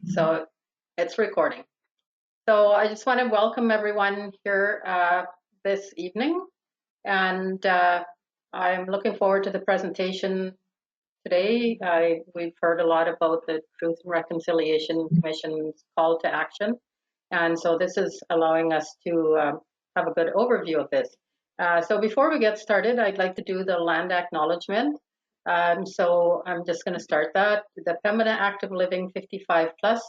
So it's recording. So I just want to welcome everyone here this evening, and I'm looking forward to the presentation today. We've heard a lot about the Truth and Reconciliation Commission's call to action, and so this is allowing us to have a good overview of this. So before we get started, I'd like to do the land acknowledgement. So I'm just going to start that. The Pembina Active Living 55 Plus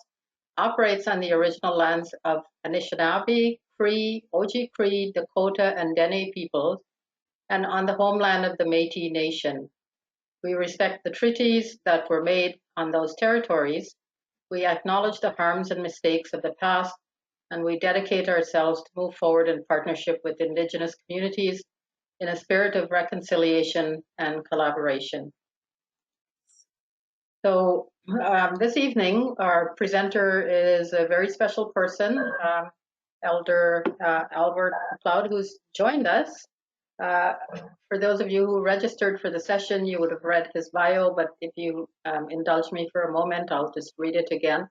operates on the original lands of Anishinaabe, Cree, Oji-Cree, Dakota, and Dene peoples, and on the homeland of the Métis Nation. We respect the treaties that were made on those territories. We acknowledge the harms and mistakes of the past, and we dedicate ourselves to move forward in partnership with Indigenous communities in a spirit of reconciliation and collaboration. So this evening, our presenter is a very special person, Elder Albert McLeod, who's joined us. For those of you who registered for the session, you would have read his bio, but if you indulge me for a moment, I'll just read it again.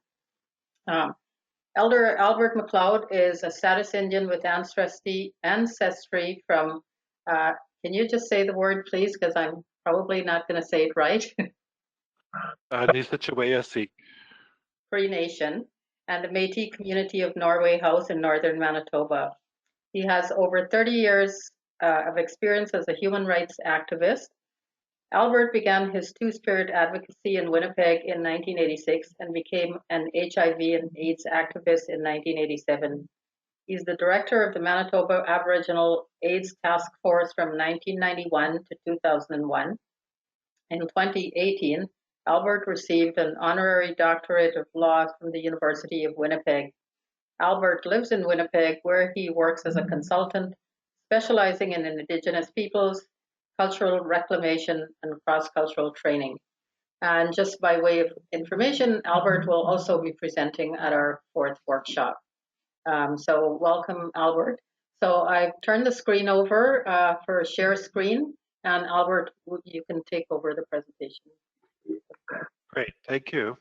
Elder Albert McLeod is a Satis Indian with ancestry from, can you just say the word, please, because I'm probably not going to say it right. Nisitchawayasi. Cree Nation, and the Métis community of Norway House in northern Manitoba. He has over 30 years of experience as a human rights activist. Albert began his two-spirit advocacy in Winnipeg in 1986 and became an HIV and AIDS activist in 1987. He's the director of the Manitoba Aboriginal AIDS Task Force from 1991 to 2001. In 2018, Albert received an honorary doctorate of law from the University of Winnipeg. Albert lives in Winnipeg, where he works as a consultant, specializing in Indigenous peoples, cultural reclamation, and cross-cultural training. And just by way of information, Albert will also be presenting at our fourth workshop. So welcome, Albert. So I've turned the screen over for a share screen, and Albert, you can take over the presentation. Great, thank you.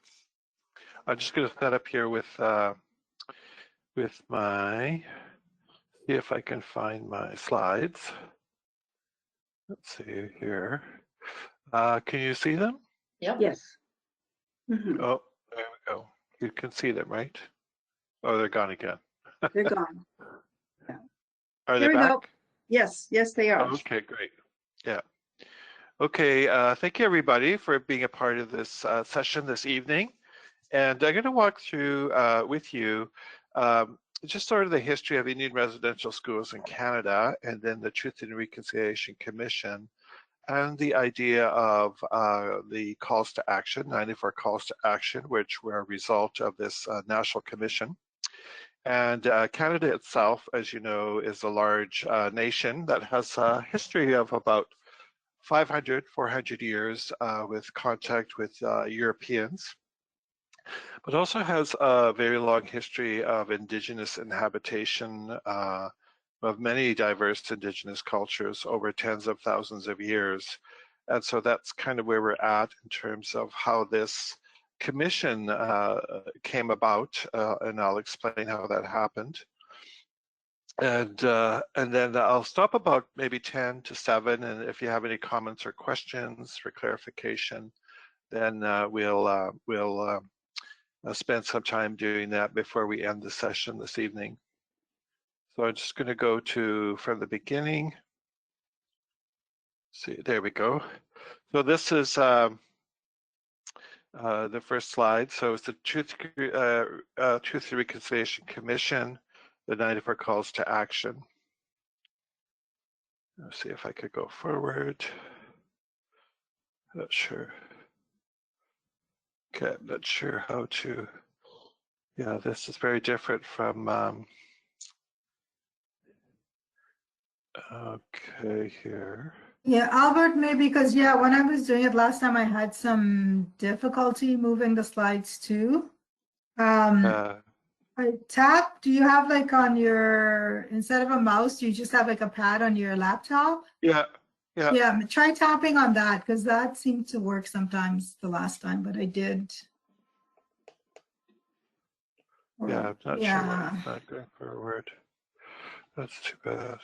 I'm just going to set up here with my, see if I can find my slides. Let's see here. Can you see them? Yep. Yes. Oh, there we go. You can see them, right? Oh, they're gone again. They're gone. Yeah. Are Here they we back? go. Yes, yes, they are. Okay, great. Yeah. Okay, thank you everybody for being a part of this session this evening. And I'm going to walk through with you just sort of the history of Indian residential schools in Canada, and then the Truth and Reconciliation Commission, and the idea of the calls to action, 94 calls to action, which were a result of this national commission. And Canada itself, as you know, is a large nation that has a history of about 400 years with contact with Europeans, but also has a very long history of Indigenous inhabitation of many diverse Indigenous cultures over tens of thousands of years. And so that's kind of where we're at in terms of how this commission came about, and I'll explain how that happened. And then I'll stop about maybe 10 to 7, and if you have any comments or questions for clarification, then we'll spend some time doing that before we end the session this evening. So I'm just going to go to from the beginning. See, there we go. So this is the first slide. So it's the Truth and Reconciliation Commission, the 94 calls to action. Let's see if I could go forward. Not sure. Okay, I'm not sure how to. Yeah, this is very different from. Okay, here. Yeah, Albert, maybe because, yeah, when I was doing it last time, I had some difficulty moving the slides too. I tap, do you have like on your, instead of a mouse, do you just have like a pad on your laptop? Yeah, yeah. Yeah, try tapping on that because that seemed to work sometimes the last time, but I did. Yeah, I'm not sure why Yeah. it's not going forward. That's too bad.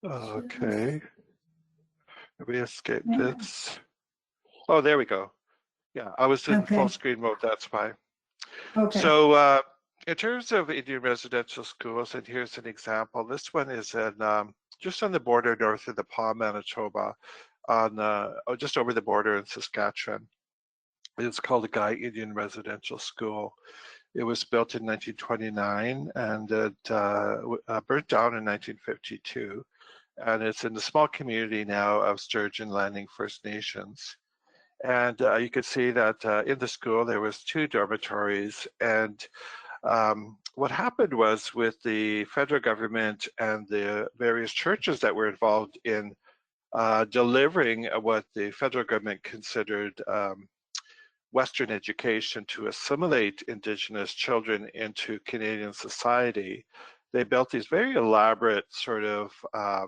Okay. We escaped Yeah. this. Oh, there we go. Yeah, I was in full Okay. screen mode, that's why. Okay. So in terms of Indian residential schools, and here's an example. This one is in just on the border north of the Palm, Manitoba, on just over the border in Saskatchewan. It's called the Guy Indian Residential School. It was built in 1929 and it burnt down in 1952. And it's in the small community now of Sturgeon Landing First Nations. And you could see that in the school there was 2 dormitories. And what happened was, with the federal government and the various churches that were involved in delivering what the federal government considered Western education to assimilate Indigenous children into Canadian society, they built these very elaborate sort of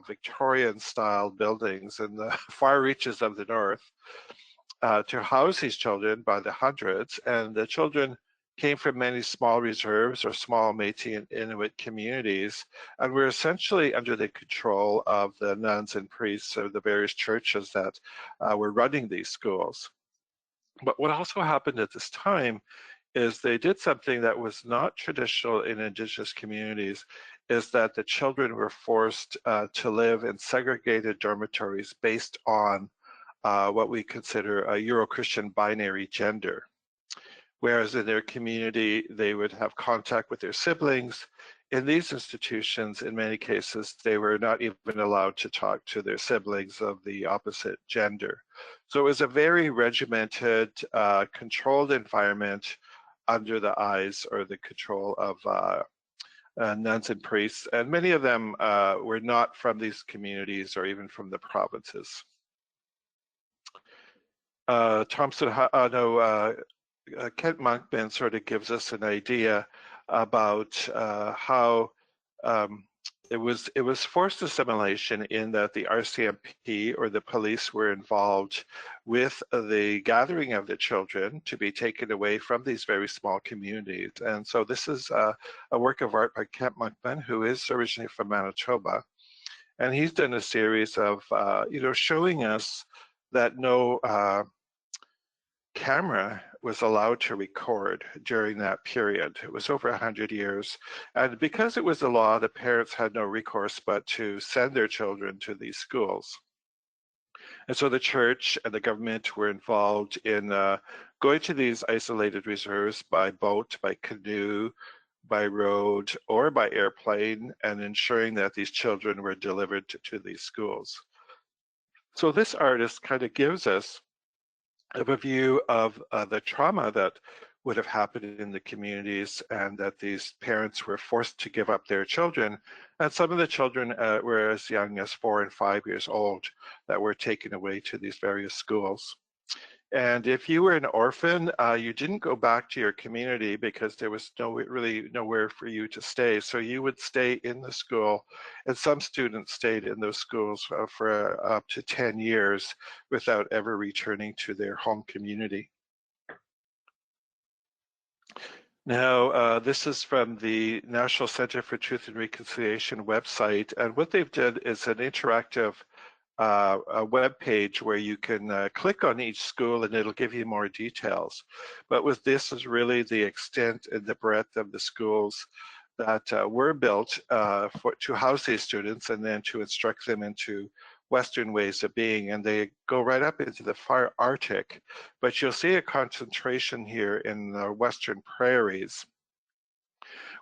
Victorian-style buildings in the far reaches of the north to house these children by the hundreds. And the children came from many small reserves or small Métis and Inuit communities, and were essentially under the control of the nuns and priests of the various churches that were running these schools. But what also happened at this time is they did something that was not traditional in Indigenous communities, is that the children were forced to live in segregated dormitories based on what we consider a Euro-Christian binary gender. Whereas in their community, they would have contact with their siblings. In these institutions, in many cases, they were not even allowed to talk to their siblings of the opposite gender. So it was a very regimented, controlled environment under the eyes or the control of nuns and priests. And many of them were not from these communities or even from the provinces. Kent Monkman sort of gives us an idea about how it was forced assimilation, in that the RCMP or the police were involved with the gathering of the children to be taken away from these very small communities. And so this is a work of art by Kent Monkman, who is originally from Manitoba. And he's done a series of, showing us that no camera was allowed to record during that period. It was over 100 years. And because it was the law, the parents had no recourse but to send their children to these schools. And so the church and the government were involved in going to these isolated reserves by boat, by canoe, by road, or by airplane, and ensuring that these children were delivered to these schools. So this artist kind of gives us a view of the trauma that would have happened in the communities, and that these parents were forced to give up their children. And some of the children were as young as 4 and 5 years old that were taken away to these various schools. And if you were an orphan, you didn't go back to your community because there was really nowhere for you to stay. So you would stay in the school, and some students stayed in those schools for up to 10 years without ever returning to their home community. Now, this is from the National Center for Truth and Reconciliation website, and what they've done is an interactive a web page where you can click on each school and it'll give you more details. But with this is really the extent and the breadth of the schools that were built to house these students and then to instruct them into Western ways of being. And they go right up into the far Arctic, but you'll see a concentration here in the Western prairies,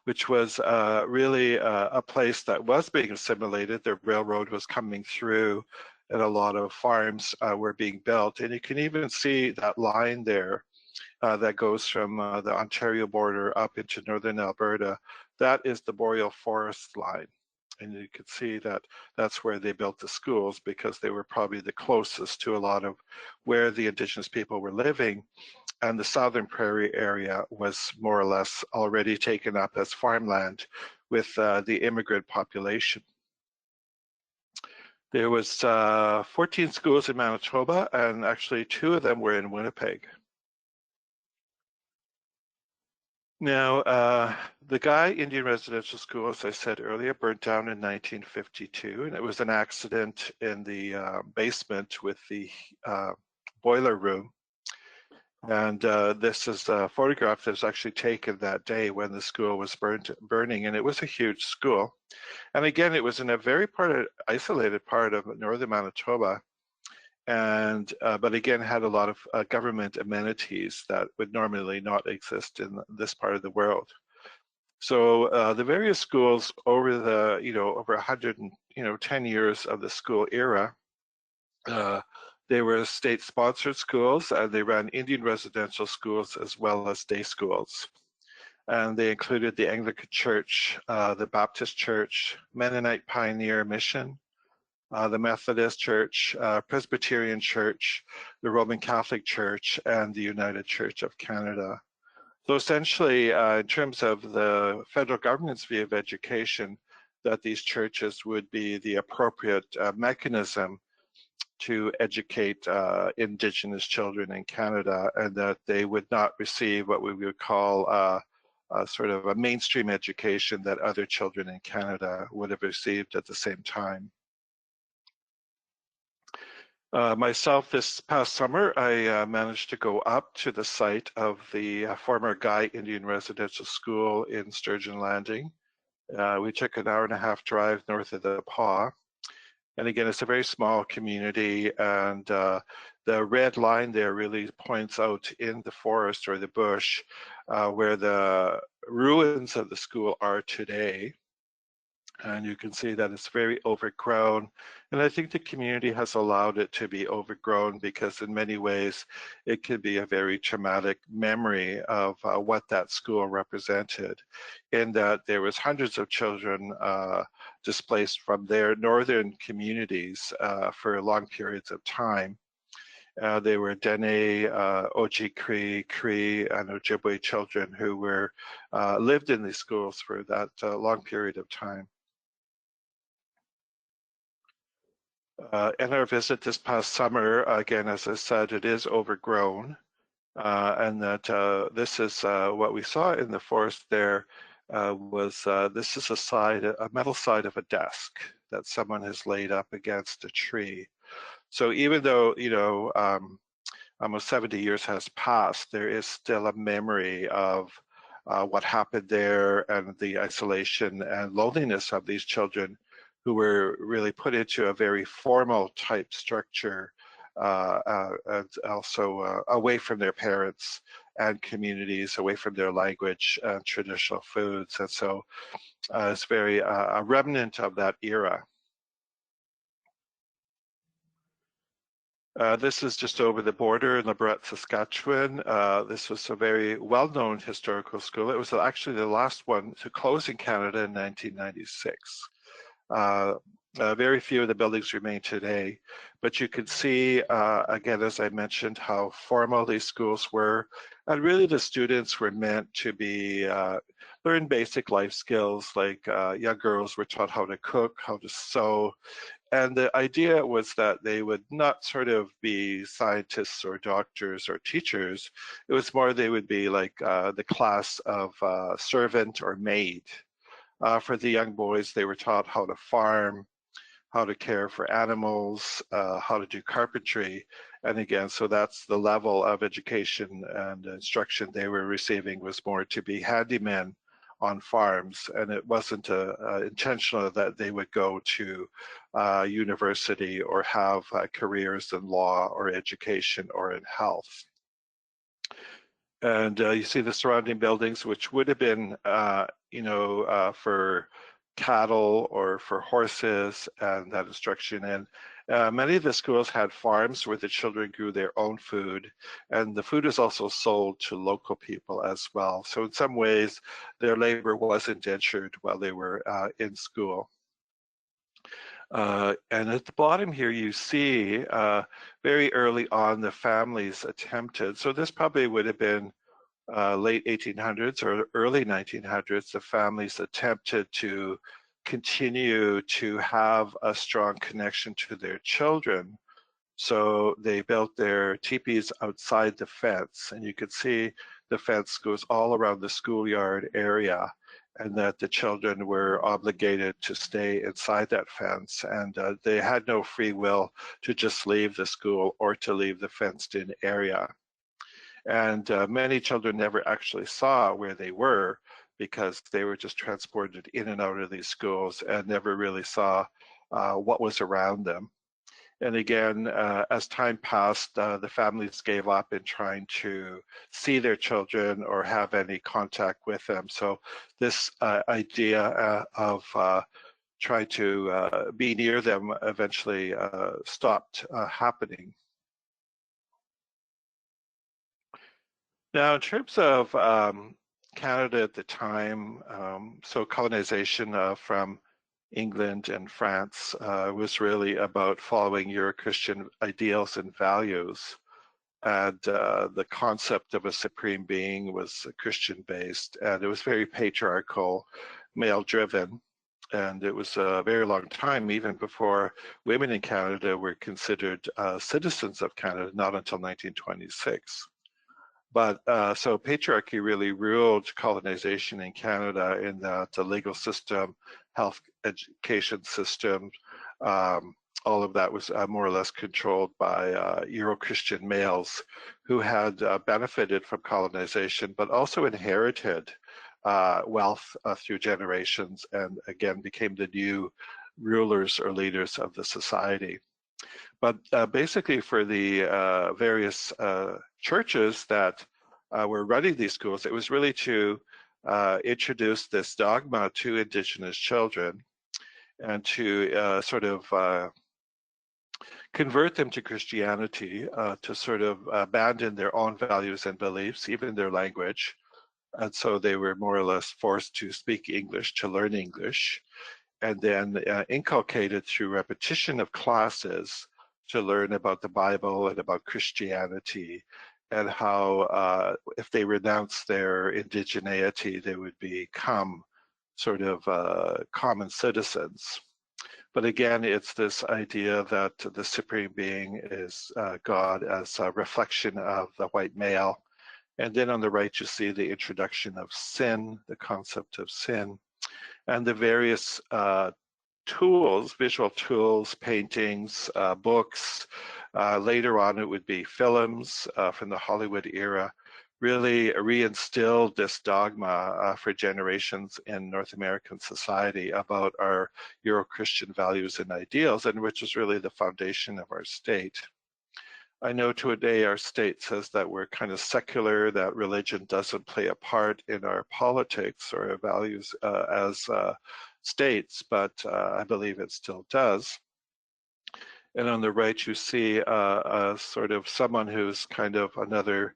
which was really a place that was being assimilated. The railroad was coming through, and a lot of farms were being built. And you can even see that line there that goes from the Ontario border up into northern Alberta. That is the boreal forest line. And you can see that that's where they built the schools, because they were probably the closest to a lot of where the Indigenous people were living. And the southern prairie area was more or less already taken up as farmland with the immigrant population. There was 14 schools in Manitoba, and actually 2 of them were in Winnipeg. Now, the Guy Indian Residential School, as I said earlier, burnt down in 1952, and it was an accident in the basement with the boiler room. And this is a photograph that was actually taken that day when the school was burning, and it was a huge school. And again, it was in a very isolated part of northern Manitoba, and but again had a lot of government amenities that would normally not exist in this part of the world. So the various schools over the over 110 years of the school era, they were state-sponsored schools, and they ran Indian residential schools as well as day schools. And they included the Anglican Church, the Baptist Church, Mennonite Pioneer Mission, the Methodist Church, Presbyterian Church, the Roman Catholic Church, and the United Church of Canada. So essentially, in terms of the federal government's view of education, that these churches would be the appropriate mechanism to educate Indigenous children in Canada, and that they would not receive what we would call sort of a mainstream education that other children in Canada would have received at the same time. Myself, this past summer, I managed to go up to the site of the former Guy Indian Residential School in Sturgeon Landing. We took an hour-and-a-half drive north of the Pas. And again, it's a very small community, and the red line there really points out in the forest or the bush where the ruins of the school are today. And you can see that it's very overgrown. And I think the community has allowed it to be overgrown because in many ways, it could be a very traumatic memory of what that school represented, in that there was hundreds of children displaced from their northern communities for long periods of time. They were Dene, Oji Cree, and Ojibwe children who were lived in these schools for that long period of time. In our visit this past summer, again, as I said, it is overgrown, and that this is what we saw in the forest there this is a metal side of a desk that someone has laid up against a tree. So even though, almost 70 years has passed, there is still a memory of what happened there and the isolation and loneliness of these children who were really put into a very formal type structure and also away from their parents and communities, away from their language and traditional foods. And so it's very a remnant of that era. This is just over the border in Lebret, Saskatchewan. This was a very well-known historical school. It was actually the last one to close in Canada in 1996. Very few of the buildings remain today, but you can see, again, as I mentioned, how formal these schools were. And really the students were meant to be, learn basic life skills, like young girls were taught how to cook, how to sew. And the idea was that they would not sort of be scientists or doctors or teachers. It was more they would be like the class of servant or maid. For the young boys, they were taught how to farm, how to care for animals, how to do carpentry. And again, so that's the level of education and instruction they were receiving, was more to be handymen on farms. And it wasn't intentional that they would go to university or have careers in law or education or in health. And you see the surrounding buildings, which would have been, for cattle or for horses and that instruction. And many of the schools had farms where the children grew their own food, and the food was also sold to local people as well. So in some ways, their labor was indentured while they were in school. And at the bottom here, you see very early on the families attempted. So this probably would have been late 1800s or early 1900s. The families attempted to continue to have a strong connection to their children. So they built their teepees outside the fence, and you could see the fence goes all around the schoolyard area, and that the children were obligated to stay inside that fence, and they had no free will to just leave the school or to leave the fenced-in area. And many children never actually saw where they were because they were just transported in and out of these schools and never really saw what was around them. And again, as time passed, the families gave up in trying to see their children or have any contact with them. So this idea of trying to be near them eventually stopped happening. Now, in terms of Canada at the time, so colonization from England and France was really about following Euro-Christian ideals and values. And the concept of a supreme being was Christian-based, and it was very patriarchal, male-driven. And it was a very long time, even before women in Canada were considered citizens of Canada, not until 1926. But so patriarchy really ruled colonization in Canada in that the legal system, health education system, all of that was more or less controlled by Euro-Christian males who had benefited from colonization, but also inherited wealth through generations, and again became the new rulers or leaders of the society. But basically for the various churches that were running these schools, it was really to introduce this dogma to Indigenous children and to sort of convert them to Christianity, to sort of abandon their own values and beliefs, even their language. And so they were more or less forced to speak English, to learn English, and then inculcated through repetition of classes to learn about the Bible and about Christianity, and how if they renounce their indigeneity, they would become sort of common citizens. But again, it's this idea that the Supreme Being is God as a reflection of the white male. And then on the right, you see the introduction of sin, the concept of sin, and the various tools, visual tools, paintings, books. Later on, it would be films from the Hollywood era, really reinstilled this dogma for generations in North American society about our Euro-Christian values and ideals, and which is really the foundation of our state. I know today our state says that we're kind of secular, that religion doesn't play a part in our politics or our values as states, but I believe it still does. And on the right, you see sort of someone who's kind of another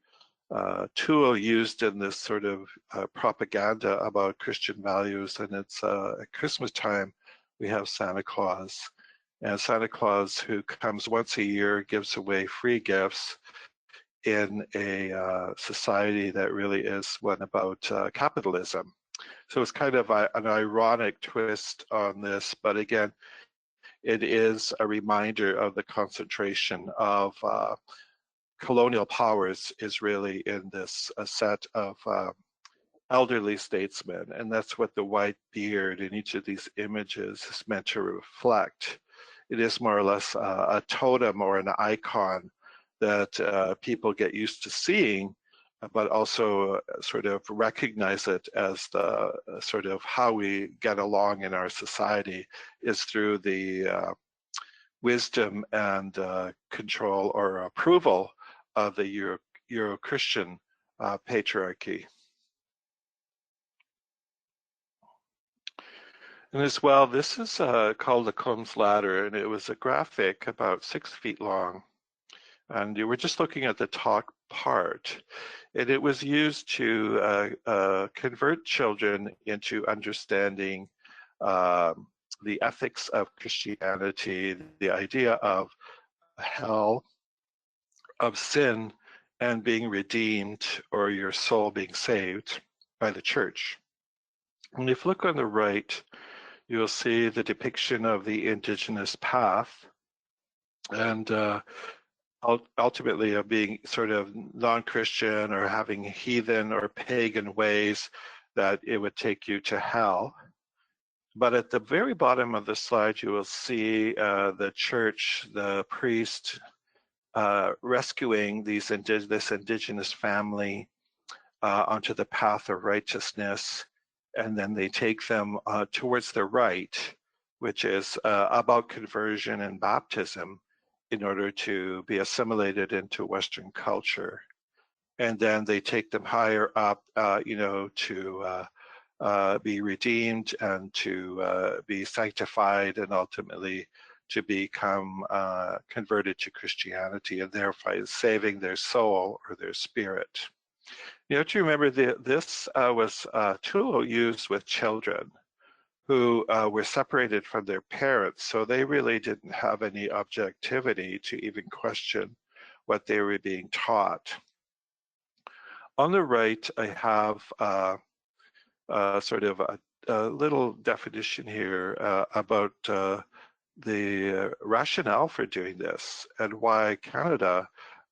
tool used in this sort of propaganda about Christian values. And it's at Christmas time, we have Santa Claus. And Santa Claus, who comes once a year, gives away free gifts in a society that really is one about capitalism. So it's kind of an ironic twist on this, but again, it is a reminder of the concentration of colonial powers is really in this set of elderly statesmen, and that's what the white beard in each of these images is meant to reflect. It is more or less a totem or an icon that people get used to seeing, but also sort of recognize it as the sort of how we get along in our society is through the wisdom and control or approval of the Euro-Christian patriarchy. And as well, this is called the Combs Ladder, and it was a graphic about 6 feet long. And you were just looking at the top part. And it was used to convert children into understanding the ethics of Christianity, the idea of hell, of sin, and being redeemed, or your soul being saved by the church. And if you look on the right, you'll see the depiction of the Indigenous path. And ultimately of being sort of non-Christian or having heathen or pagan ways, that it would take you to hell. But at the very bottom of the slide, you will see the church, the priest, rescuing this indigenous family onto the path of righteousness, and then they take them towards the right, which is about conversion and baptism, in order to be assimilated into Western culture. And then they take them higher up, to be redeemed and to be sanctified, and ultimately to become converted to Christianity, and thereby saving their soul or their spirit. You have to remember that this was a tool used with children who were separated from their parents, so they really didn't have any objectivity to even question what they were being taught. On the right, I have sort of a little definition here about the rationale for doing this, and why Canada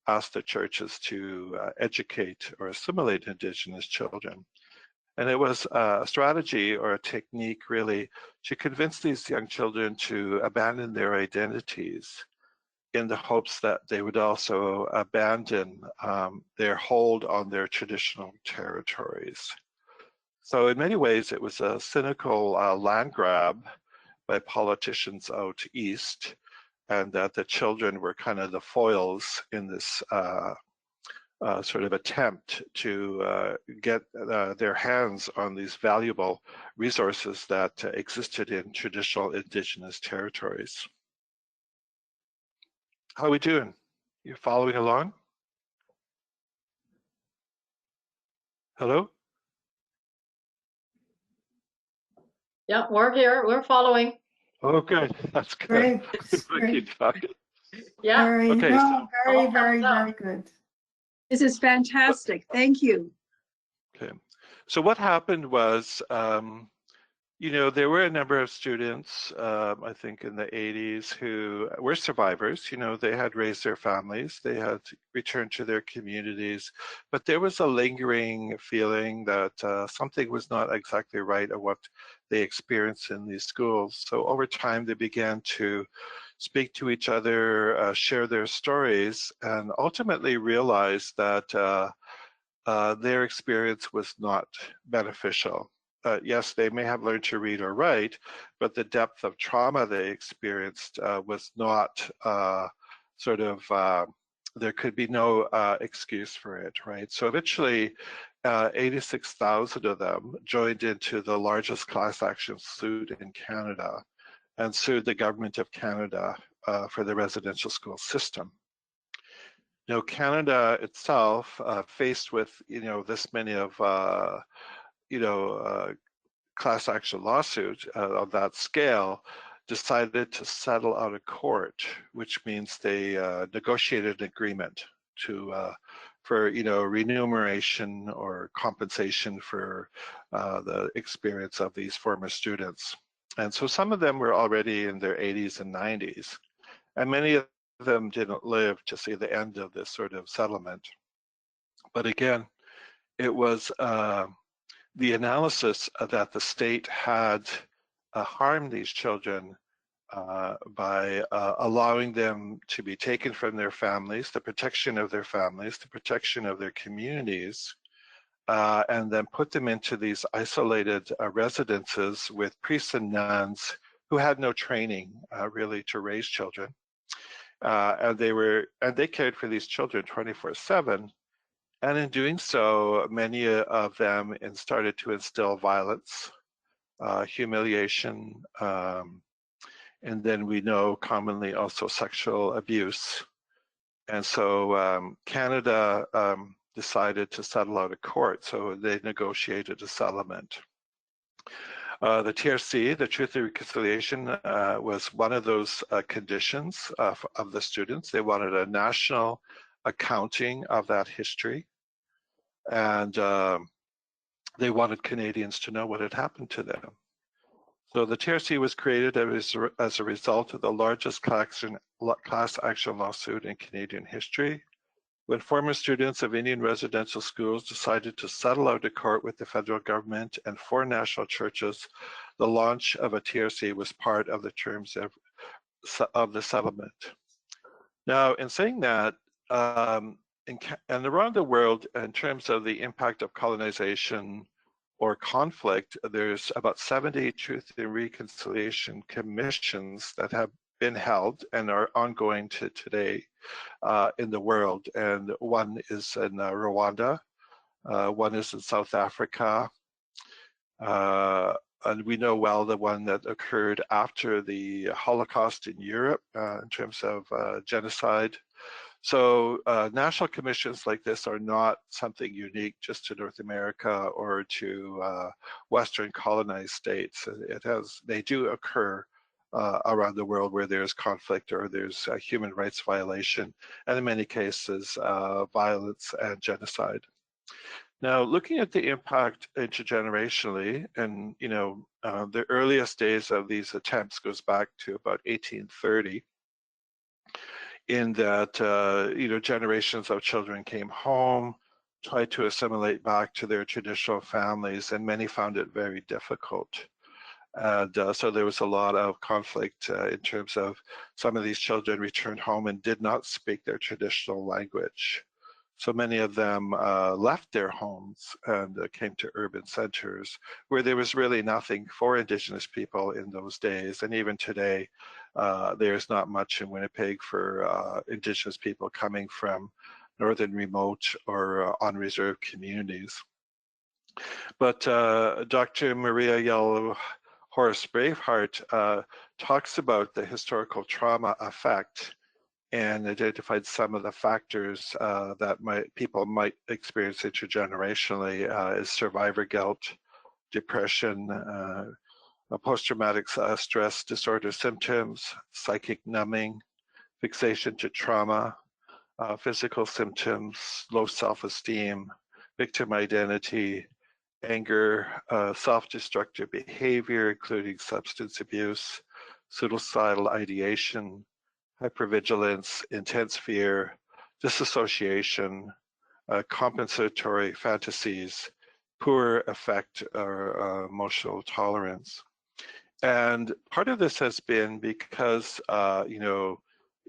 asked the churches to educate or assimilate Indigenous children. And it was a strategy or a technique, really, to convince these young children to abandon their identities, in the hopes that they would also abandon their hold on their traditional territories. So in many ways, it was a cynical land grab by politicians out east, and that the children were kind of the foils in this sort of attempt to get their hands on these valuable resources that existed in traditional Indigenous territories. How are we doing? You following along? Hello? Yeah, we're here. We're following. Oh, good. That's good. Great, Keep talking. Yeah. very, Okay, no, very, all very, thumbs up. very good. This is fantastic. Thank you. Okay. So what happened was, there were a number of students, I think in the 80s, who were survivors. They had raised their families, they had returned to their communities, but there was a lingering feeling that something was not exactly right at what they experienced in these schools. So over time, they began to speak to each other, share their stories, and ultimately realize that their experience was not beneficial. Yes, they may have learned to read or write, but the depth of trauma they experienced was not there could be no excuse for it, right? So eventually, 86,000 of them joined into the largest class action suit in Canada and sued the government of Canada for the residential school system. Now, Canada itself, faced with this many of class action lawsuit of that scale, decided to settle out of court, which means they negotiated an agreement for remuneration or compensation for the experience of these former students. And so some of them were already in their 80s and 90s, and many of them didn't live to see the end of this sort of settlement. But again, it was the analysis that the state had harmed these children by allowing them to be taken from their families, the protection of their families, the protection of their communities, and then put them into these isolated residences with priests and nuns who had no training really to raise children. And they cared for these children 24/7. And in doing so, many of them started to instill violence, humiliation, and then we know commonly also sexual abuse. And so Canada decided to settle out of court, so they negotiated a settlement. The TRC, the Truth and Reconciliation, was one of those conditions of the students. They wanted a national accounting of that history, and they wanted Canadians to know what had happened to them. So the TRC was created as a result of the largest class action lawsuit in Canadian history, when former students of Indian residential schools decided to settle out of court with the federal government and 4 national churches. The launch of a TRC was part of the terms of the settlement. Now, in saying that, and around the world, in terms of the impact of colonization or conflict, there's about 70 truth and reconciliation commissions that have been held and are ongoing to today in the world. And one is in Rwanda, one is in South Africa, and we know well the one that occurred after the Holocaust in Europe in terms of genocide. So national commissions like this are not something unique just to North America or to Western colonized states. They do occur around the world where there's conflict or there's a human rights violation, and in many cases, violence and genocide. Now, looking at the impact intergenerationally, and the earliest days of these attempts goes back to about 1830. In that, generations of children came home, tried to assimilate back to their traditional families, and many found it very difficult. And so there was a lot of conflict in terms of some of these children returned home and did not speak their traditional language. So many of them left their homes and came to urban centers where there was really nothing for Indigenous people in those days. And even today, there's not much in Winnipeg for Indigenous people coming from northern remote or unreserved communities. But Dr. Maria Yellow Horace Braveheart talks about the historical trauma effect and identified some of the factors that people might experience intergenerationally as survivor guilt, depression, post-traumatic stress disorder symptoms, psychic numbing, fixation to trauma, physical symptoms, low self-esteem, victim identity, anger, self-destructive behavior, including substance abuse, suicidal ideation, hypervigilance, intense fear, disassociation, compensatory fantasies, poor affect or emotional tolerance. And part of this has been because,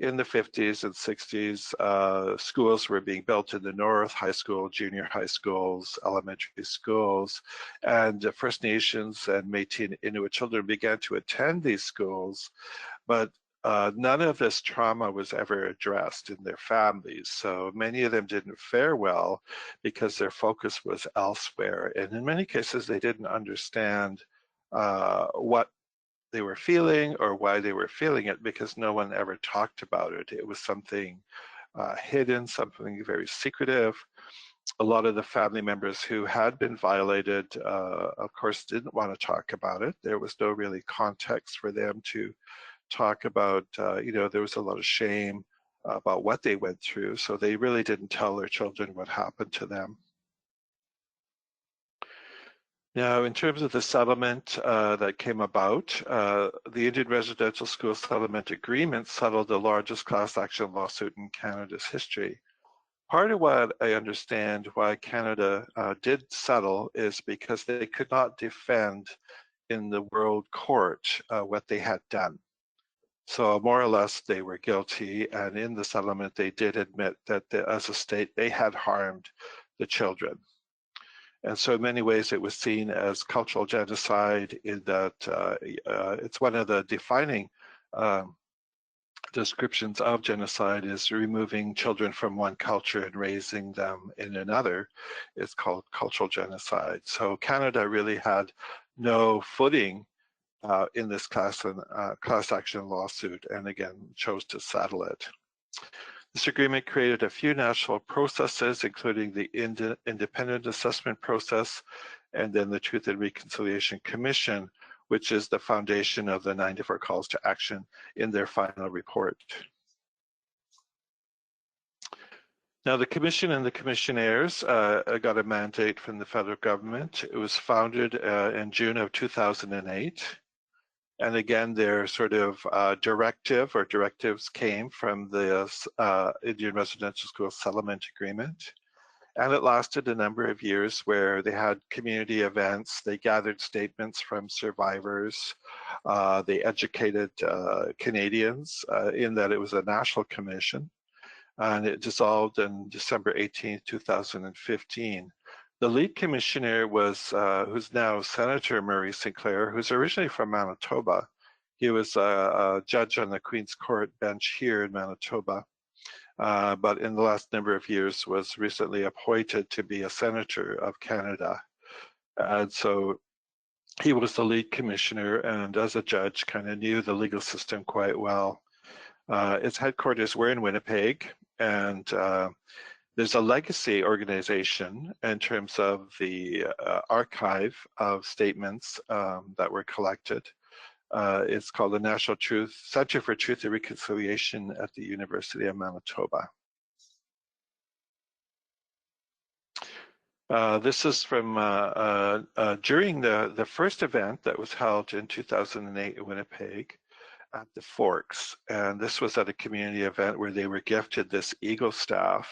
in the 50s and 60s, schools were being built in the north, high school, junior high schools, elementary schools, and First Nations and Métis and Inuit children began to attend these schools, but none of this trauma was ever addressed in their families. So many of them didn't fare well because their focus was elsewhere. And in many cases, they didn't understand what they were feeling or why they were feeling it because no one ever talked about it. It was something hidden, something very secretive. A lot of the family members who had been violated, of course, didn't want to talk about it. There was no really context for them to talk about, there was a lot of shame about what they went through. So they really didn't tell their children what happened to them. Now, in terms of the settlement that came about, the Indian Residential School Settlement Agreement settled the largest class action lawsuit in Canada's history. Part of what I understand why Canada did settle is because they could not defend in the World Court what they had done. So more or less they were guilty, and in the settlement they did admit that as a state they had harmed the children. And so in many ways it was seen as cultural genocide in that it's one of the defining descriptions of genocide is removing children from one culture and raising them in another. It's called cultural genocide. So Canada really had no footing in this class action lawsuit, and again chose to settle it. This agreement created a few national processes, including the Independent Assessment Process and then the Truth and Reconciliation Commission, which is the foundation of the 94 calls to action in their final report. Now, the Commission and the Commissionaires got a mandate from the federal government. It was founded in June of 2008. And again, their sort of directives came from the Indian Residential School Settlement Agreement. And it lasted a number of years where they had community events, they gathered statements from survivors, they educated Canadians in that it was a national commission, and it dissolved on December 18, 2015. The lead commissioner was, who's now Senator Murray Sinclair, who's originally from Manitoba. He was a judge on the Queen's Court bench here in Manitoba. But in the last number of years was recently appointed to be a senator of Canada. And so he was the lead commissioner, and as a judge kind of knew the legal system quite well. Its headquarters were in Winnipeg, and there's a legacy organization in terms of the archive of statements that were collected. It's called the National Center for Truth and Reconciliation at the University of Manitoba. This is from during the first event that was held in 2008 in Winnipeg at the Forks. And this was at a community event where they were gifted this Eagle staff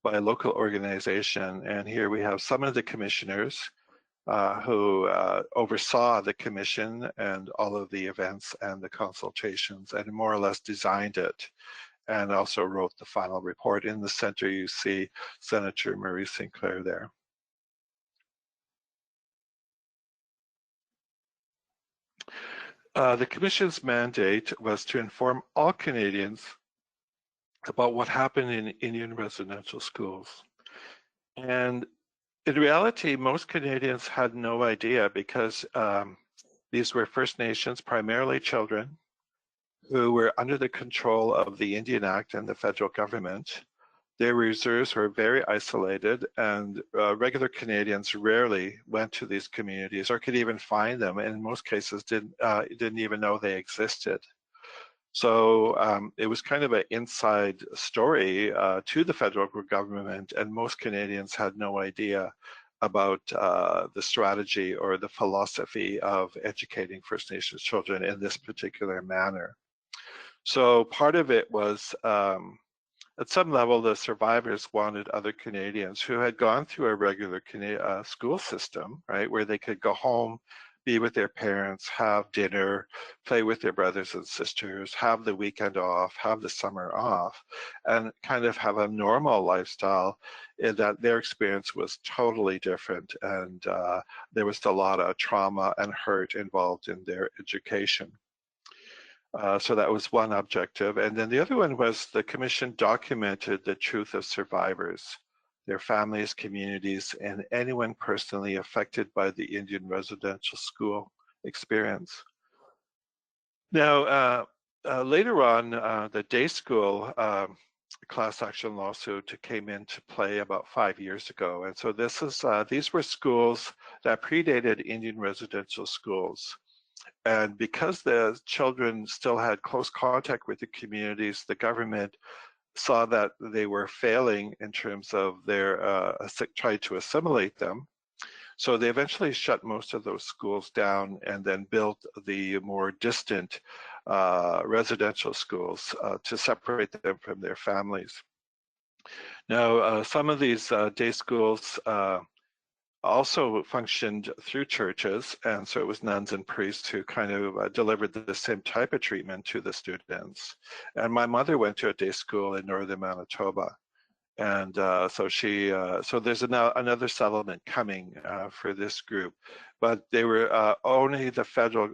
by a local organization. And here we have some of the commissioners who oversaw the commission and all of the events and the consultations and more or less designed it and also wrote the final report. In the center, you see Senator Murray Sinclair there. The commission's mandate was to inform all Canadians about what happened in Indian residential schools. And in reality, most Canadians had no idea because these were First Nations, primarily children, who were under the control of the Indian Act and the federal government. Their reserves were very isolated, and regular Canadians rarely went to these communities or could even find them, and in most cases didn't even know they existed. So it was kind of an inside story to the federal government, and most Canadians had no idea about the strategy or the philosophy of educating First Nations children in this particular manner. So part of it was, at some level, the survivors wanted other Canadians who had gone through a regular school system, right, where they could go home, be with their parents, have dinner, play with their brothers and sisters, have the weekend off, have the summer off, and kind of have a normal lifestyle. In that their experience was totally different, and there was a lot of trauma and hurt involved in their education. So that was one objective. And then the other one was the commission documented the truth of survivors, their families, communities, and anyone personally affected by the Indian residential school experience. Now, later on, the day school class action lawsuit came into play about 5 years ago. And so this is, these were schools that predated Indian residential schools. And because the children still had close contact with the communities, the government saw that they were failing in terms of their tried to assimilate them. So they eventually shut most of those schools down and then built the more distant residential schools to separate them from their families. Now, some of these day schools also functioned through churches, and so it was nuns and priests who kind of delivered the same type of treatment to the students. And my mother went to a day school in northern Manitoba, and so there's another settlement coming for this group, but they were only the federal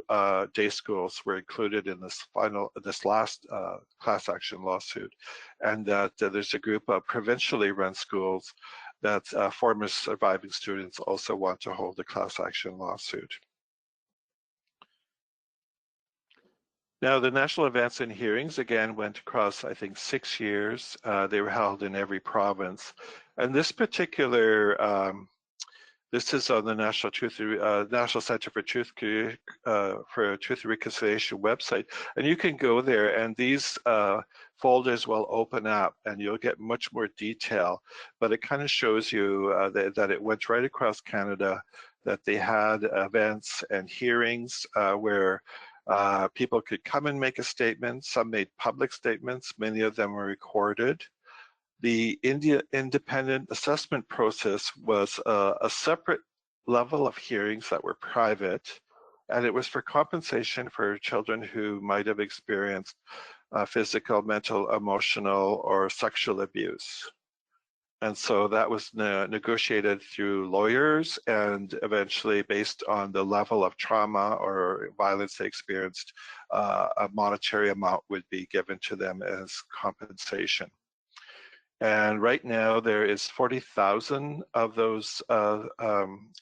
day schools were included in this last class action lawsuit, and that there's a group of provincially run schools that former surviving students also want to hold a class action lawsuit. Now, the national events and hearings, again, went across, I think, 6 years. They were held in every province. And this particular, this is on the National Center for Truth and Reconciliation website. And you can go there, and these folders will open up, and you'll get much more detail. But it kind of shows you that it went right across Canada, that they had events and hearings where People could come and make a statement. Some made public statements. Many of them were recorded. The independent assessment process was a separate level of hearings that were private, and it was for compensation for children who might have experienced physical, mental, emotional, or sexual abuse. And so that was negotiated through lawyers, and eventually, based on the level of trauma or violence they experienced, a monetary amount would be given to them as compensation. And right now, there is 40,000 of those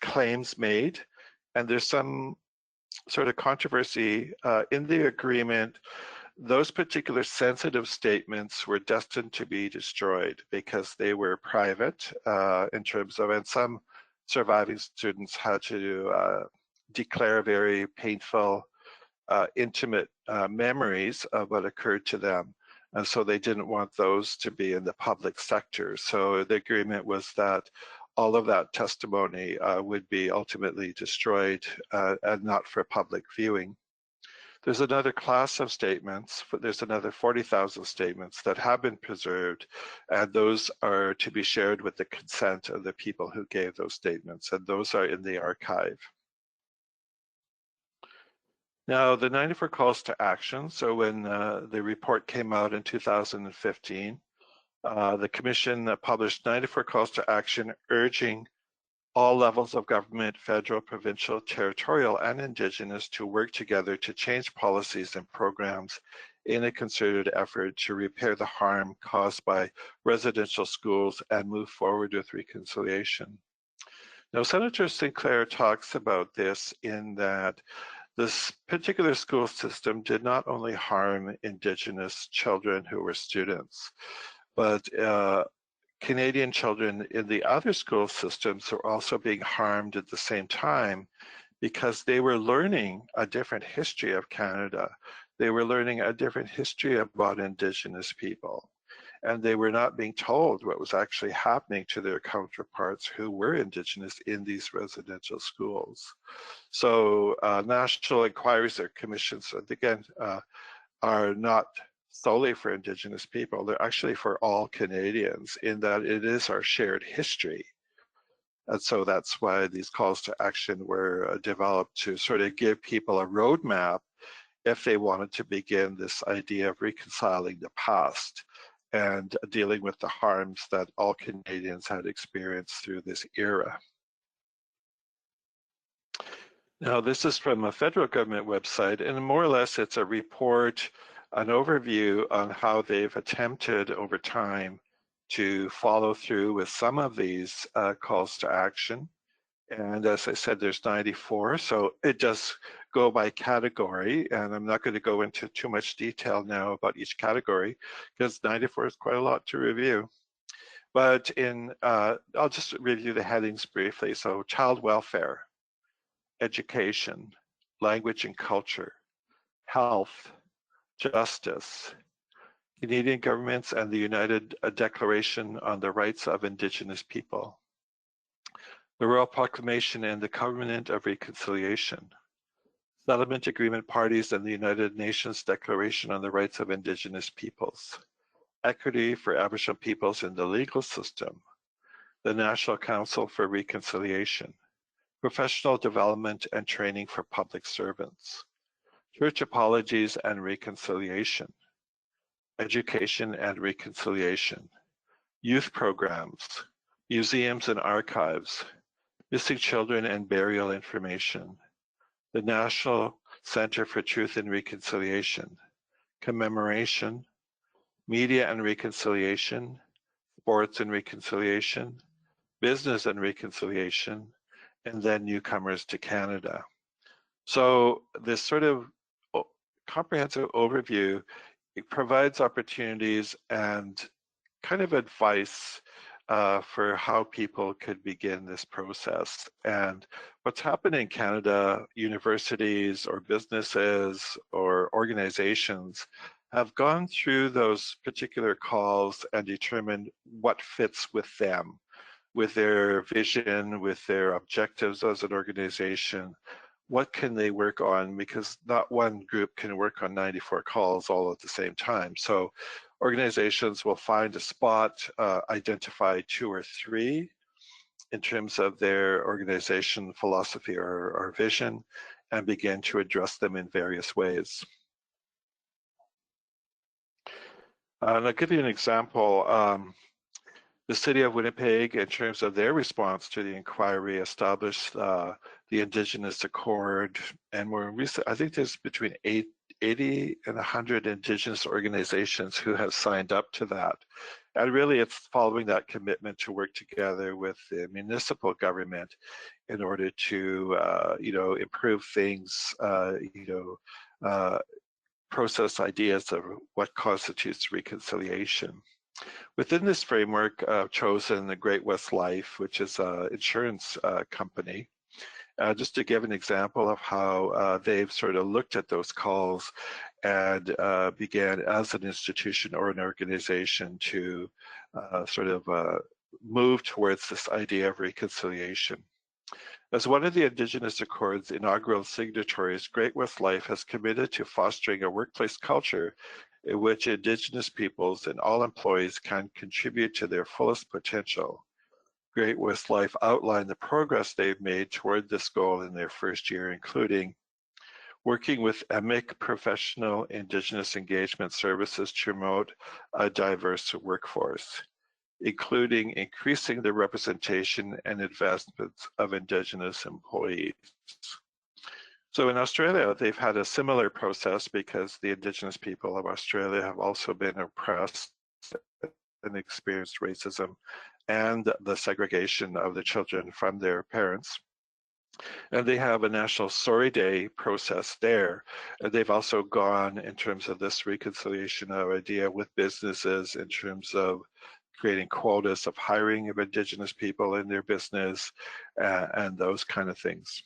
claims made, and there's some sort of controversy in the agreement. Those particular sensitive statements were destined to be destroyed because they were private in terms of, and some surviving students had to declare very painful, intimate memories of what occurred to them. And so they didn't want those to be in the public sector. So the agreement was that all of that testimony would be ultimately destroyed and not for public viewing. There's another class of statements, there's another 40,000 statements that have been preserved, and those are to be shared with the consent of the people who gave those statements, and those are in the archive. Now, the 94 calls to action, so when the report came out in 2015, the Commission published 94 calls to action urging all levels of government, federal, provincial, territorial, and Indigenous to work together to change policies and programs in a concerted effort to repair the harm caused by residential schools and move forward with reconciliation. Now, Senator Sinclair talks about this in that this particular school system did not only harm Indigenous children who were students, but Canadian children in the other school systems are also being harmed at the same time because they were learning a different history of Canada. They were learning a different history about Indigenous people, and they were not being told what was actually happening to their counterparts who were Indigenous in these residential schools. So national inquiries or commissions, again, are not solely for Indigenous people. They're actually for all Canadians in that it is our shared history. And so that's why these calls to action were developed to sort of give people a roadmap if they wanted to begin this idea of reconciling the past and dealing with the harms that all Canadians had experienced through this era. Now, this is from a federal government website, and more or less it's a report, an overview on how they've attempted over time to follow through with some of these calls to action. And as I said, there's 94, so it does go by category, and I'm not going to go into too much detail now about each category because 94 is quite a lot to review. But I'll just review the headings briefly. So child welfare, education, language and culture, health, justice, Canadian governments and the United Declaration on the Rights of Indigenous People, the Royal Proclamation and the Covenant of Reconciliation, settlement agreement parties and the United Nations Declaration on the Rights of Indigenous Peoples, equity for Aboriginal peoples in the legal system, the National Council for Reconciliation, professional development and training for public servants, church apologies and reconciliation, education and reconciliation, youth programs, museums and archives, missing children and burial information, the National Center for Truth and Reconciliation, commemoration, media and reconciliation, sports and reconciliation, business and reconciliation, and then newcomers to Canada. So this sort of comprehensive overview, it provides opportunities and kind of advice for how people could begin this process. And what's happened in Canada, universities or businesses or organizations have gone through those particular calls and determined what fits with them, with their vision, with their objectives as an organization, what can they work on, because not one group can work on 94 calls all at the same time. So organizations will find a spot, identify 2 or 3 in terms of their organization philosophy or vision, and begin to address them in various ways. And I'll give you an example. The city of Winnipeg, in terms of their response to the inquiry, established the Indigenous Accord, and more recent, I think there's between 80 and 100 Indigenous organizations who have signed up to that. And really, it's following that commitment to work together with the municipal government in order to, improve things, process ideas of what constitutes reconciliation. Within this framework, I've chosen the Great West Life, which is an insurance company, just to give an example of how they've sort of looked at those calls and began as an institution or an organization to move towards this idea of reconciliation. As one of the Indigenous Accord's inaugural signatories, Great West Life has committed to fostering a workplace culture in which Indigenous peoples and all employees can contribute to their fullest potential. Great West Life outlined the progress they've made toward this goal in their first year, including working with EMIC professional Indigenous engagement services to promote a diverse workforce, including increasing the representation and advancement of Indigenous employees. So in Australia, they've had a similar process because the Indigenous people of Australia have also been oppressed and experienced racism and the segregation of the children from their parents. And they have a National Sorry Day process there. And they've also gone in terms of this reconciliation idea with businesses in terms of creating quotas of hiring of Indigenous people in their business and those kind of things.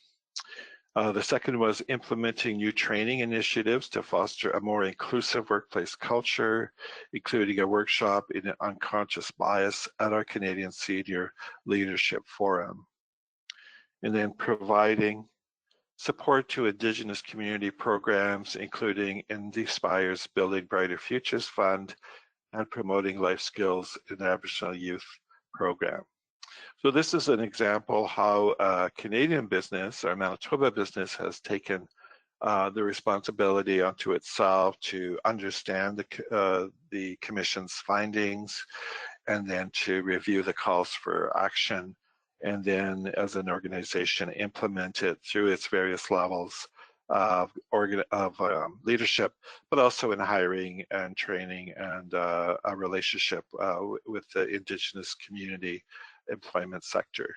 The second was implementing new training initiatives to foster a more inclusive workplace culture, including a workshop in unconscious bias at our Canadian Senior Leadership Forum. And then providing support to Indigenous community programs, including Inspire's Building Brighter Futures Fund and promoting life skills in Aboriginal youth program. So this is an example how Canadian business, or Manitoba business, has taken the responsibility onto itself to understand the Commission's findings, and then to review the calls for action, and then as an organization implement it through its various levels of leadership, but also in hiring and training and a relationship with the Indigenous community employment sector.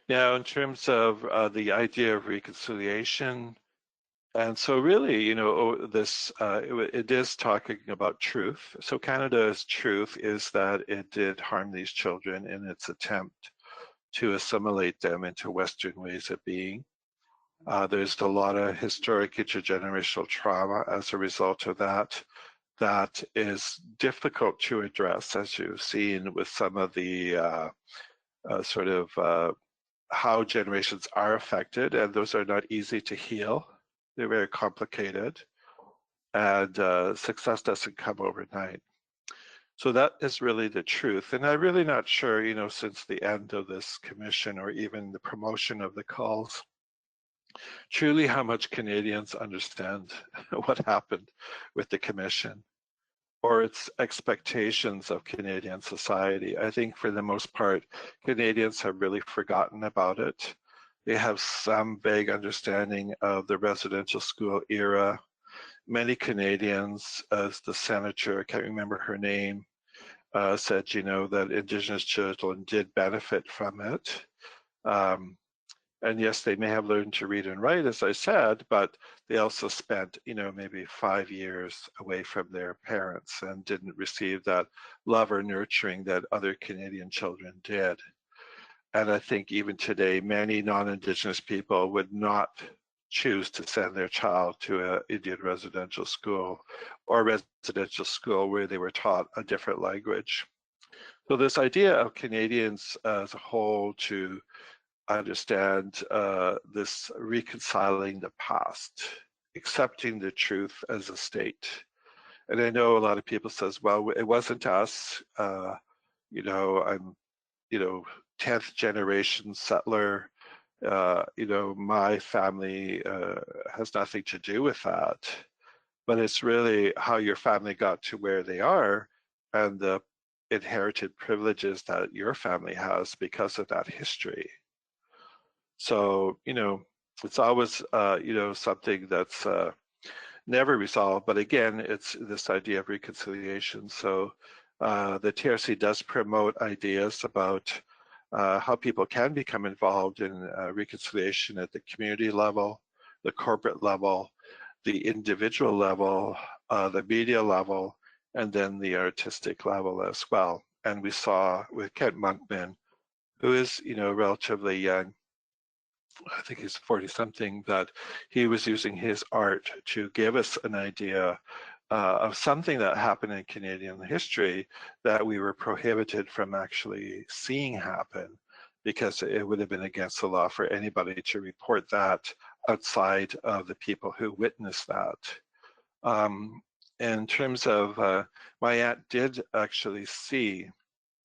Now, in terms of the idea of reconciliation, and so really, this it is talking about truth. So Canada's truth is that it did harm these children in its attempt to assimilate them into Western ways of being. There's a lot of historic intergenerational trauma as a result of that. That is difficult to address, as you've seen with some of the how generations are affected, and those are not easy to heal. They're very complicated, and success doesn't come overnight. So that is really the truth. And I'm really not sure, since the end of this commission or even the promotion of the calls, truly how much Canadians understand what happened with the commission or its expectations of Canadian society. I think for the most part, Canadians have really forgotten about it. They have some vague understanding of the residential school era. Many Canadians, as the senator, I can't remember her name, said, that Indigenous children did benefit from it. And yes, they may have learned to read and write, as I said, but they also spent, maybe 5 years away from their parents and didn't receive that love or nurturing that other Canadian children did. And I think even today, many non-Indigenous people would not choose to send their child to an Indian residential school or residential school where they were taught a different language. So this idea of Canadians as a whole to understand this reconciling the past, accepting the truth as a state. And I know a lot of people says, well, it wasn't us. I'm, 10th generation settler. My family has nothing to do with that. But it's really how your family got to where they are and the inherited privileges that your family has because of that history. So, it's always, something that's never resolved. But again, it's this idea of reconciliation. So the TRC does promote ideas about how people can become involved in reconciliation at the community level, the corporate level, the individual level, the media level, and then the artistic level as well. And we saw with Kent Monkman, who is, relatively young, I think he's 40 something, that he was using his art to give us an idea of something that happened in Canadian history that we were prohibited from actually seeing happen because it would have been against the law for anybody to report that outside of the people who witnessed that. In terms of, my aunt did actually see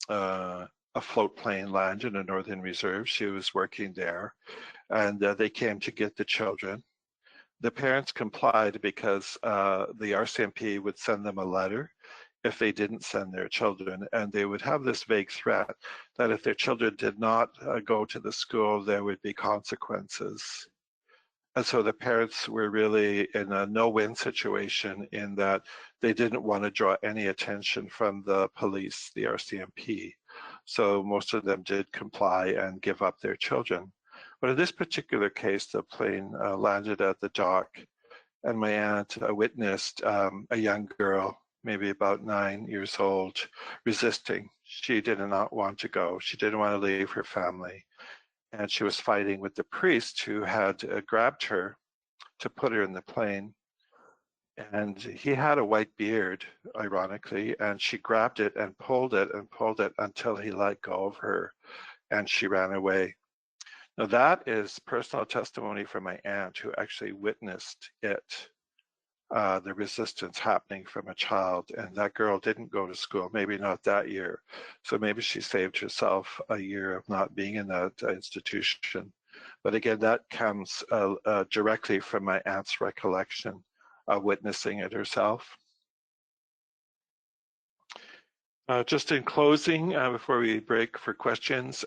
a float plane land in the Northern Reserve. She was working there, and they came to get the children. The parents complied because the RCMP would send them a letter if they didn't send their children, and they would have this vague threat that if their children did not go to the school, there would be consequences. And so the parents were really in a no-win situation in that they didn't want to draw any attention from the police, the RCMP. So most of them did comply and give up their children. But in this particular case, the plane landed at the dock, and my aunt witnessed a young girl, maybe about 9 years old, resisting. She did not want to go. She didn't want to leave her family. And she was fighting with the priest who had grabbed her to put her in the plane. And he had a white beard, ironically, and she grabbed it and pulled it until he let go of her, and she ran away. Now that is personal testimony from my aunt who actually witnessed it, the resistance happening from a child, and that girl didn't go to school, maybe not that year. So maybe she saved herself a year of not being in that institution. But again, that comes directly from my aunt's recollection of witnessing it herself. Just in closing, before we break for questions,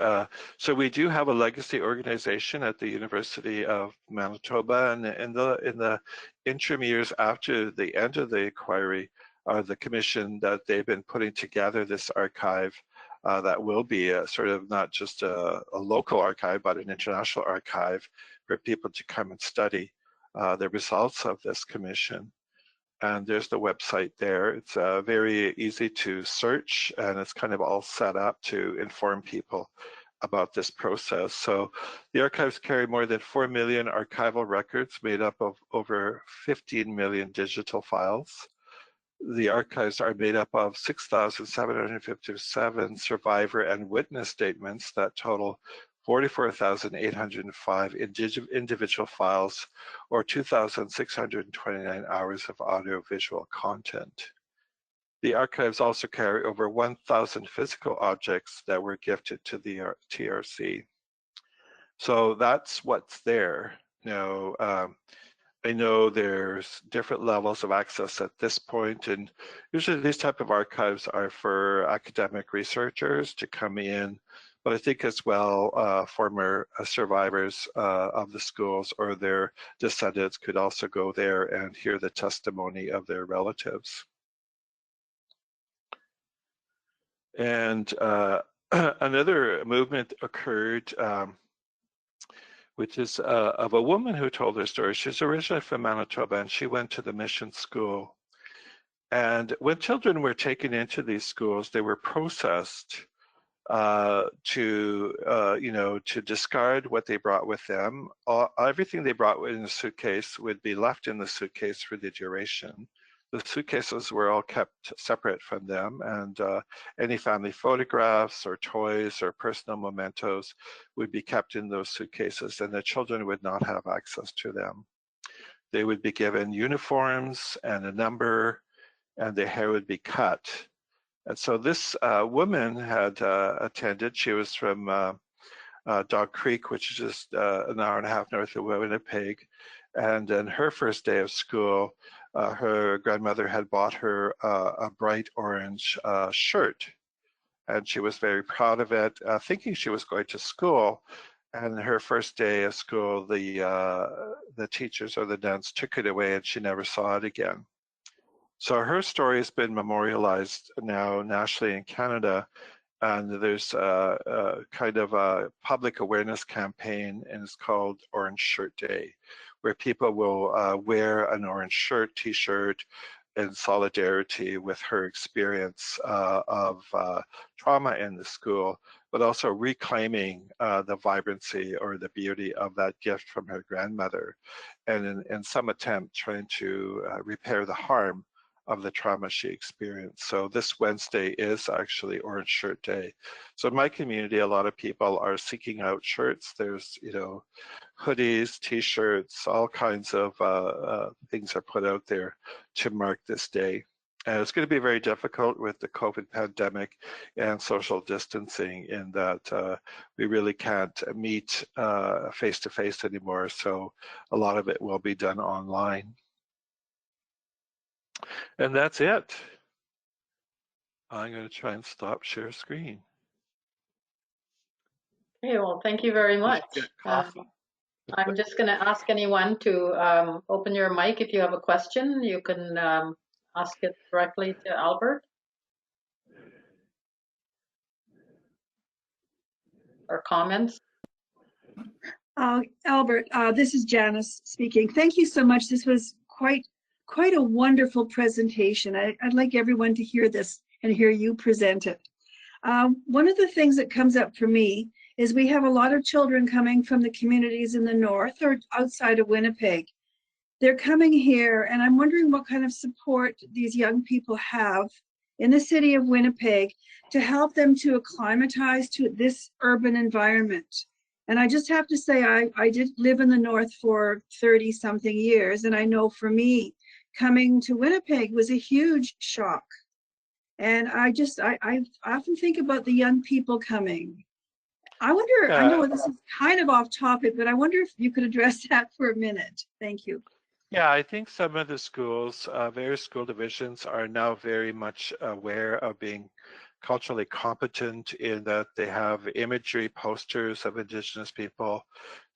so we do have a legacy organization at the University of Manitoba, and in the interim years after the end of the inquiry, the commission that they've been putting together this archive that will be a sort of not just a local archive, but an international archive for people to come and study the results of this commission. And there's the website there. It's very easy to search, and it's kind of all set up to inform people about this process. So the archives carry more than 4 million archival records made up of over 15 million digital files. The archives are made up of 6,757 survivor and witness statements that total 44,805 individual files, or 2,629 hours of audiovisual content. The archives also carry over 1,000 physical objects that were gifted to the TRC. So that's what's there. Now, I know there's different levels of access at this point, and usually these type of archives are for academic researchers to come in, but I think as well former survivors of the schools or their descendants could also go there and hear the testimony of their relatives. And another movement occurred which is of a woman who told her story. She's originally from Manitoba, and she went to the mission school. And when children were taken into these schools, they were processed to discard what they brought with them. Everything they brought in the suitcase would be left in the suitcase for the duration. the suitcases were all kept separate from them, and any family photographs or toys or personal mementos would be kept in those suitcases, and the children would not have access to them. They would be given uniforms and a number, and their hair would be cut. And so this woman had attended. She was from Dog Creek, which is just an hour and a half north of Winnipeg. And then her first day of school, her grandmother had bought her a bright orange shirt. And she was very proud of it, thinking she was going to school. And her first day of school, the teachers or the nuns took it away, and she never saw it again. So her story has been memorialized now nationally in Canada, and there's a kind of a public awareness campaign, and it's called Orange Shirt Day, where people will wear an orange shirt, t-shirt, in solidarity with her experience of trauma in the school, but also reclaiming the vibrancy or the beauty of that gift from her grandmother, and in some attempt trying to repair the harm of the trauma she experienced. So this Wednesday is actually Orange Shirt Day. So in my community, a lot of people are seeking out shirts. There's, hoodies, t-shirts, all kinds of things are put out there to mark this day. And it's going to be very difficult with the COVID pandemic and social distancing in that we really can't meet face-to-face anymore. So a lot of it will be done online. And that's it. I'm going to try and stop share screen. Okay, well, thank you very much. I'm just going to ask anyone to open your mic. If you have a question, you can ask it directly to Albert. Or comments. Albert, this is Janice speaking. Thank you so much. This was quite a wonderful presentation. I'd like everyone to hear this and hear you present it. One of the things that comes up for me is we have a lot of children coming from the communities in the north or outside of Winnipeg. They're coming here, and I'm wondering what kind of support these young people have in the city of Winnipeg to help them to acclimatize to this urban environment. And I just have to say, I did live in the north for 30-something years, and I know for me, coming to Winnipeg was a huge shock. And I often think about the young people coming. I wonder, I know this is kind of off topic, but I wonder if you could address that for a minute. Thank you. Yeah, I think some of the schools, various school divisions are now very much aware of being culturally competent in that they have imagery posters of Indigenous people.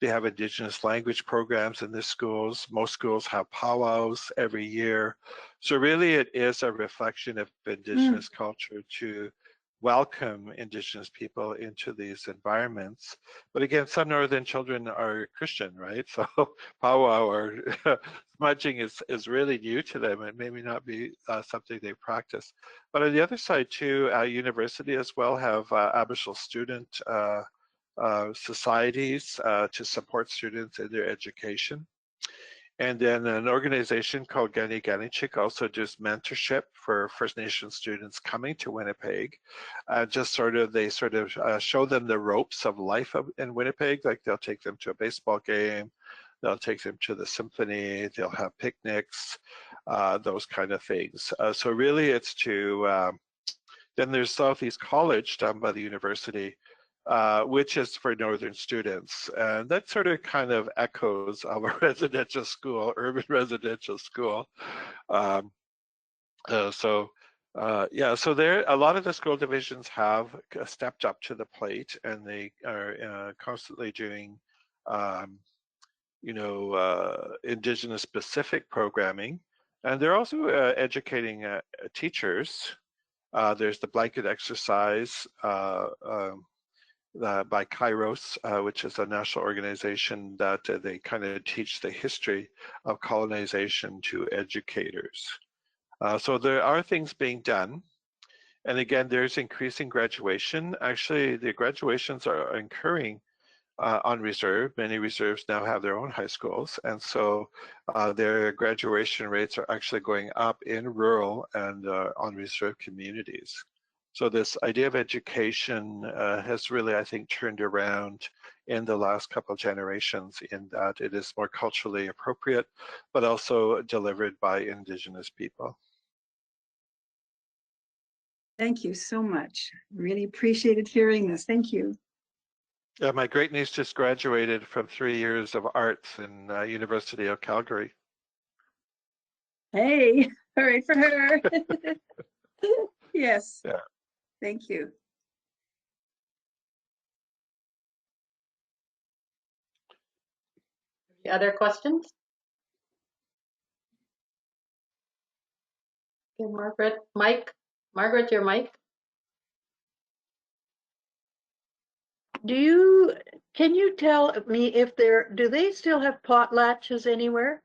They have Indigenous language programs in the schools. Most schools have powwows every year. So really it is a reflection of Indigenous culture to welcome Indigenous people into these environments. But again, some northern children are Christian, right? So powwow or smudging is really new to them. It may not be something they practice. But on the other side too, university as well have Aboriginal student societies to support students in their education. And then an organization called Gani Ganichik also does mentorship for First Nation students coming to Winnipeg. They show them the ropes of life in Winnipeg. Like they'll take them to a baseball game, they'll take them to the symphony, they'll have picnics, those kind of things. So really it's to, then there's Southeast College down by the university, which is for northern students. And that sort of kind of echoes of a residential school, urban residential school. So there, a lot of the school divisions have stepped up to the plate, and they are constantly doing, Indigenous specific programming. And they're also educating teachers. There's the blanket exercise, by Kairos, which is a national organization that they kind of teach the history of colonization to educators. So there are things being done. And again, there's increasing graduation. Actually, the graduations are occurring on reserve. Many reserves now have their own high schools, and so their graduation rates are actually going up in rural and on reserve communities. So this idea of education has really, I think, turned around in the last couple of generations in that it is more culturally appropriate, but also delivered by Indigenous people. Thank you so much. Really appreciated hearing this. Thank you. Yeah, my great niece just graduated from 3 years of arts in University of Calgary. Hey, hooray for her. Yes. Yeah. Thank you. Other questions? Okay, Margaret. Mike. Margaret, your mic. Can you tell me if do they still have potlatches anywhere?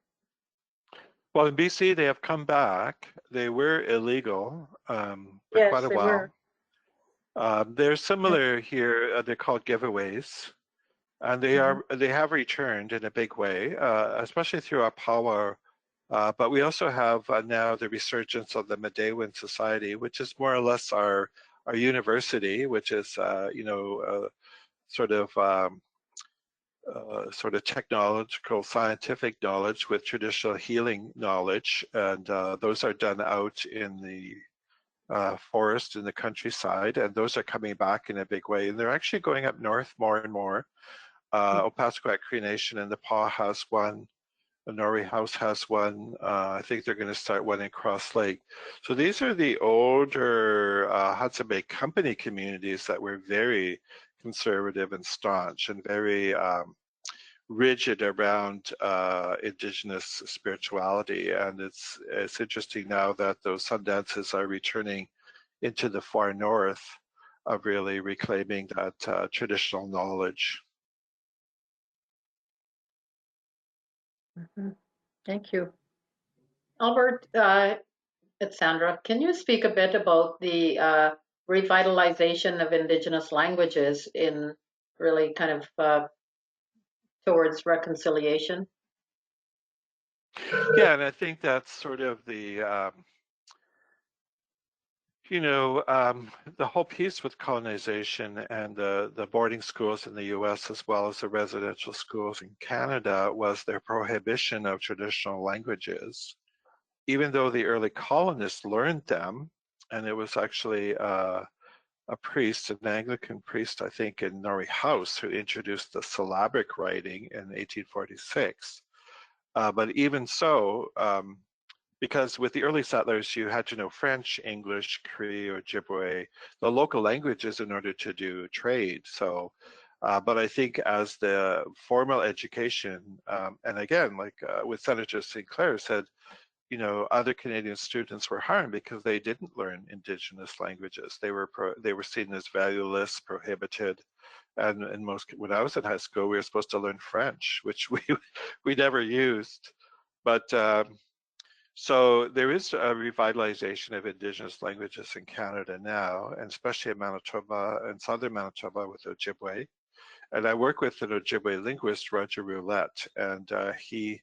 Well, in BC, they have come back. They were illegal for quite Yes, a they while. were. They're similar here. They're called giveaways, and they have returned in a big way, especially through our power. But we also have now the resurgence of the Medewan Society, which is more or less our university, which is sort of technological, scientific knowledge with traditional healing knowledge, and those are done out in the forest in the countryside, and those are coming back in a big way. And they're actually going up north more and more. Opaskwack Cree Nation and the Paw has one. The Norway House has one. I think they're going to start one in Cross Lake. So these are the older Hudson Bay Company communities that were very conservative and staunch and very rigid around Indigenous spirituality. And it's interesting now that those sun dances are returning into the far north of really reclaiming that traditional knowledge. Thank you. Albert, it's Sandra. Can you speak a bit about the revitalization of Indigenous languages in really kind of towards reconciliation? Yeah, and I think that's sort of the the whole piece with colonization and the boarding schools in the US as well as the residential schools in Canada was their prohibition of traditional languages. Even though the early colonists learned them, and it was actually a priest, an Anglican priest, I think, in Norway House, who introduced the syllabic writing in 1846. But even so, because with the early settlers, you had to know French, English, Cree, or Ojibwe, the local languages in order to do trade. So, but I think as the formal education, and again, like with Senator St. Clair said, other Canadian students were harmed because they didn't learn Indigenous languages. They were seen as valueless, prohibited, and when I was in high school, we were supposed to learn French, which we never used. But so there is a revitalization of Indigenous languages in Canada now, and especially in Manitoba and southern Manitoba with Ojibwe. And I work with an Ojibwe linguist, Roger Roulette, and he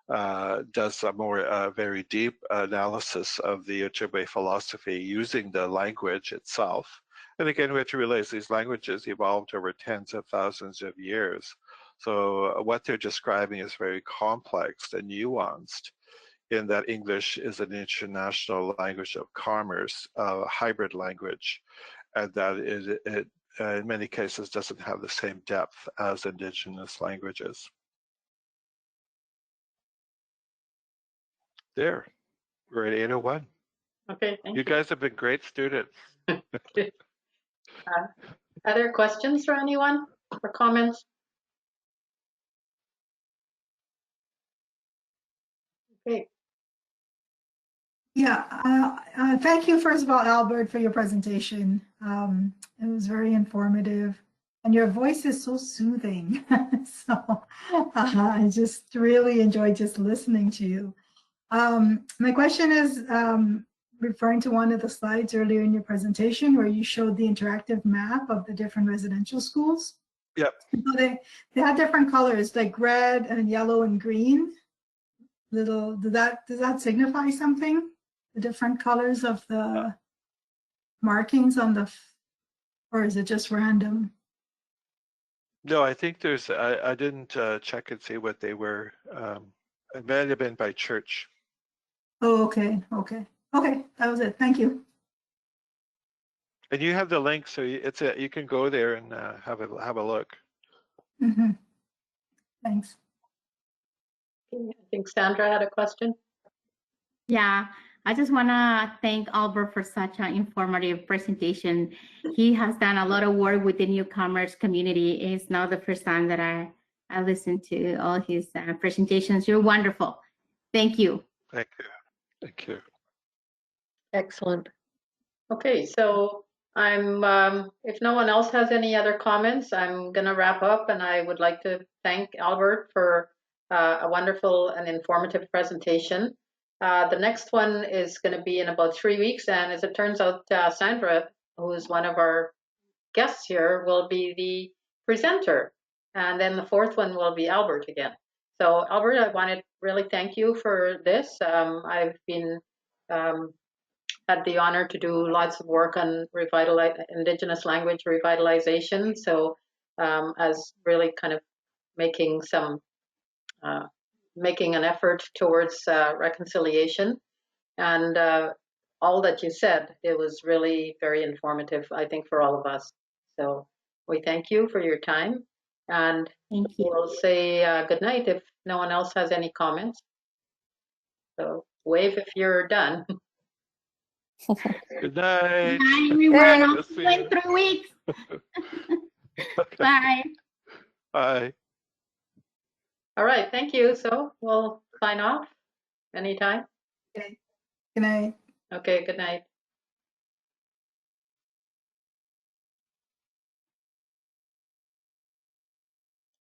does a more very deep analysis of the Ojibwe philosophy using the language itself. And again, we have to realize these languages evolved over tens of thousands of years. So what they're describing is very complex and nuanced, in that English is an international language of commerce, a hybrid language, and that it in many cases doesn't have the same depth as Indigenous languages. There, we're at 8:01. Okay, thank you. You guys have been great students. Other questions for anyone or comments? Okay. Yeah, thank you, first of all, Albert, for your presentation. It was very informative, and your voice is so soothing. So I just really enjoyed just listening to you. My question is referring to one of the slides earlier in your presentation where you showed the interactive map of the different residential schools. Yep. So they have different colors, like red and yellow and green. Little, does that signify something? The different colors of the markings on the, or is it just random? No, I think there's, I didn't check and see what they were. It might have been by church. Oh, okay, okay. Okay, that was it. Thank you. And you have the link, so you can go there and have a look. Mm-hmm. Thanks. I think Sandra had a question. Yeah, I just want to thank Albert for such an informative presentation. He has done a lot of work with the newcomers community. It's not the first time that I listened to all his presentations. You're wonderful. Thank you. Thank you. Thank you. Excellent. Okay, so if no one else has any other comments, I'm going to wrap up, and I would like to thank Albert for a wonderful and informative presentation. The next one is going to be in about 3 weeks, and as it turns out, Sandra, who is one of our guests here, will be the presenter, and then the fourth one will be Albert again. So Albert, I want to really thank you for this. I've been had the honor to do lots of work on Indigenous language revitalization. So as really kind of making an effort towards reconciliation, and all that you said, it was really very informative, I think, for all of us. So we thank you for your time, and Thank you. we'll say good night if no one else has any comments. So wave if you're done. Good night. Bye, everyone. I'll Yes, see you in 3 weeks. Okay. Bye. Bye. All right, thank you. So we'll sign off anytime. Okay. Good night. Okay, good night.